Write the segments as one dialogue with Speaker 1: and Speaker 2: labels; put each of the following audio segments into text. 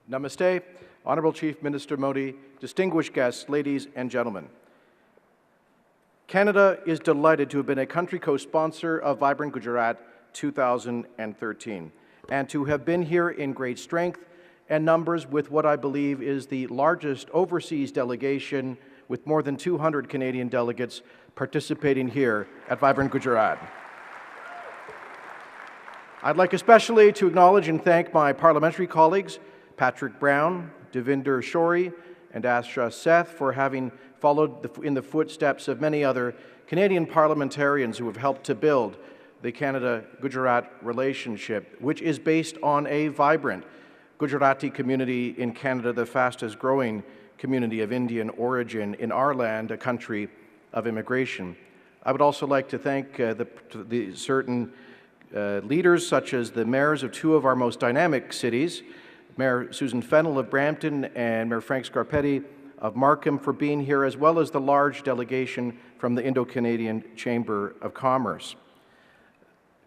Speaker 1: Namaste, Honorable Chief Minister Modi, distinguished guests, ladies and gentlemen. Canada is delighted to have been a country co-sponsor of Vibrant Gujarat 2013 and to have been here in great strength and numbers with what I believe is the largest overseas delegation with more than 200 Canadian delegates participating here at Vibrant Gujarat. I'd like especially to acknowledge and thank my parliamentary colleagues, Patrick Brown, Devinder Shori, and Asha Seth for having followed in the footsteps of many other Canadian parliamentarians who have helped to build the Canada-Gujarat relationship, which is based on a vibrant Gujarati community in Canada, the fastest growing community of Indian origin in our land, a country of immigration. I would also like to thank the certain leaders, such as the mayors of two of our most dynamic cities, Mayor Susan Fennell of Brampton and Mayor Frank Scarpetti of Markham, for being here, as well as the large delegation from the Indo-Canadian Chamber of Commerce.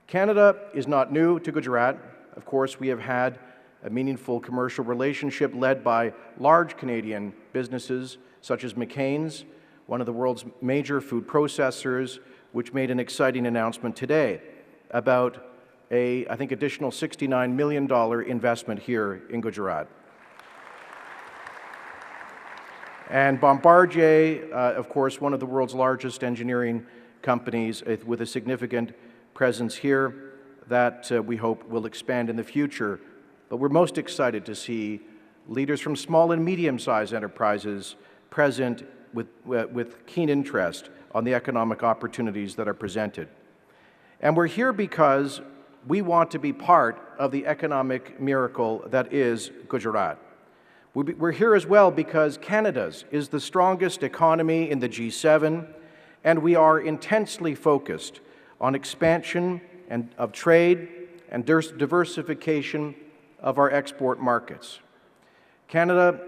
Speaker 1: Canada is not new to Gujarat. Of course, we have had a meaningful commercial relationship led by large Canadian businesses such as McCain's, one of the world's major food processors, which made an exciting announcement today about I think, additional $69 million investment here in Gujarat. And Bombardier, of course, one of the world's largest engineering companies with a significant presence here that we hope will expand in the future. But we're most excited to see leaders from small and medium-sized enterprises present with keen interest on the economic opportunities that are presented. And we're here because we want to be part of the economic miracle that is Gujarat. We're here as well because Canada's is the strongest economy in the G7, and we are intensely focused on expansion of trade and diversification of our export markets. Canada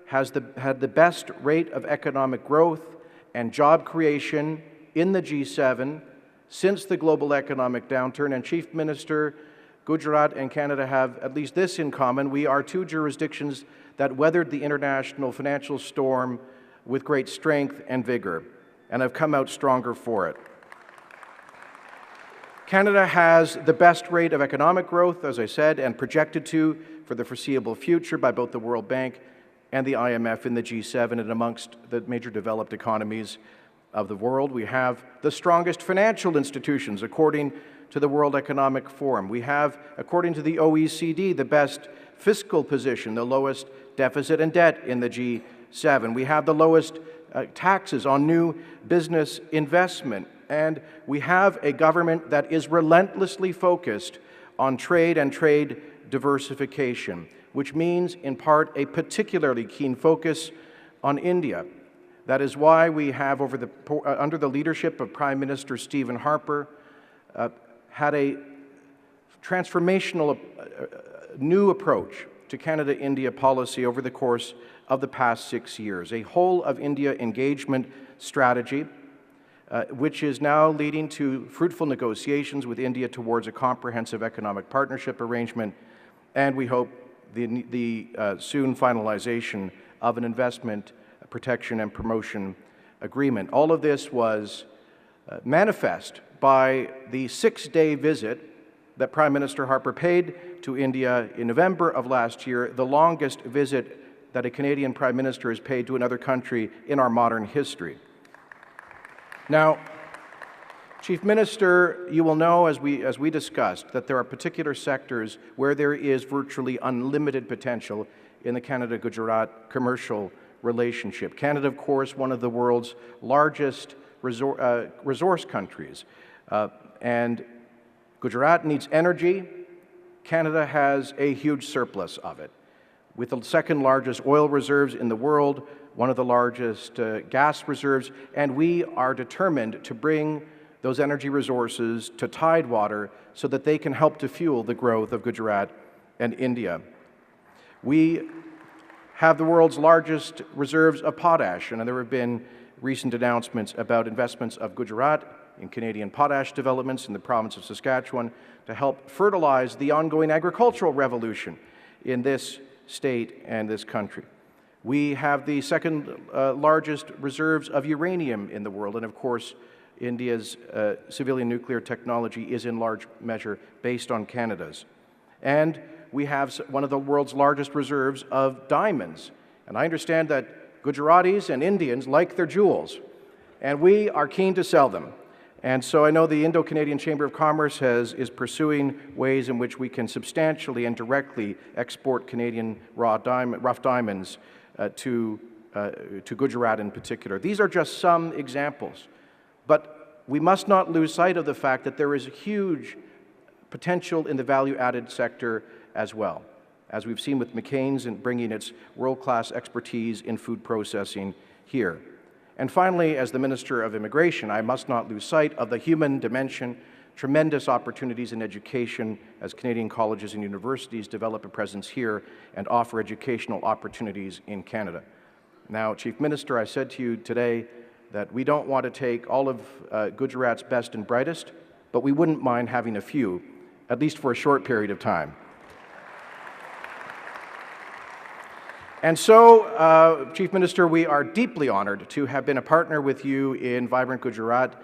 Speaker 1: has had the best rate of economic growth and job creation in the G7 since the global economic downturn, and Chief Minister, Gujarat and Canada have at least this in common: we are two jurisdictions that weathered the international financial storm with great strength and vigor, and have come out stronger for it. Canada has the best rate of economic growth, as I said, and projected to for the foreseeable future by both the World Bank and the IMF in the G7 and amongst the major developed economies of the world. We have the strongest financial institutions, according to the World Economic Forum. We have, according to the OECD, the best fiscal position, the lowest deficit and debt in the G7. We have the lowest taxes on new business investment. And we have a government that is relentlessly focused on trade and trade diversification, which means, in part, a particularly keen focus on India. That is why we have, under the leadership of Prime Minister Stephen Harper, had a transformational new approach to Canada-India policy over the course of the past 6 years, a whole-of-India engagement strategy, which is now leading to fruitful negotiations with India towards a comprehensive economic partnership arrangement, and we hope the soon finalization of an investment protection and promotion agreement. All of this was manifest by the 6-day visit that Prime Minister Harper paid to India in November of last year, the longest visit that a Canadian Prime Minister has paid to another country in our modern history. Now, Chief Minister, you will know, as we discussed, that there are particular sectors where there is virtually unlimited potential in the Canada-Gujarat commercial relationship. Canada, of course, one of the world's largest resource countries. And Gujarat needs energy. Canada has a huge surplus of it, with the second largest oil reserves in the world, one of the largest gas reserves, and we are determined to bring those energy resources to Tidewater so that they can help to fuel the growth of Gujarat and India. We have the world's largest reserves of potash, and there have been recent announcements about investments of Gujarat in Canadian potash developments in the province of Saskatchewan to help fertilize the ongoing agricultural revolution in this state and this country. We have the second largest reserves of uranium in the world, and of course, India's civilian nuclear technology is in large measure based on Canada's. And we have one of the world's largest reserves of diamonds. And I understand that Gujaratis and Indians like their jewels, and we are keen to sell them. And so I know the Indo-Canadian Chamber of Commerce is pursuing ways in which we can substantially and directly export Canadian rough diamonds to Gujarat in particular. These are just some examples. But we must not lose sight of the fact that there is huge potential in the value-added sector as well, as we've seen with McCain's in bringing its world-class expertise in food processing here. And finally, as the Minister of Immigration, I must not lose sight of the human dimension, tremendous opportunities in education as Canadian colleges and universities develop a presence here and offer educational opportunities in Canada. Now, Chief Minister, I said to you today that we don't want to take all of Gujarat's best and brightest, but we wouldn't mind having a few, at least for a short period of time. And so, Chief Minister, we are deeply honored to have been a partner with you in Vibrant Gujarat.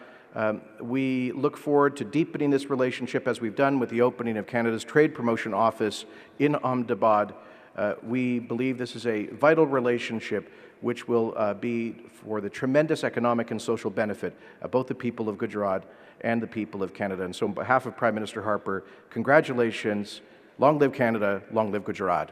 Speaker 1: We look forward to deepening this relationship as we've done with the opening of Canada's Trade Promotion Office in Ahmedabad. We believe this is a vital relationship which will be for the tremendous economic and social benefit of both the people of Gujarat and the people of Canada. And so on behalf of Prime Minister Harper, congratulations, long live Canada, long live Gujarat.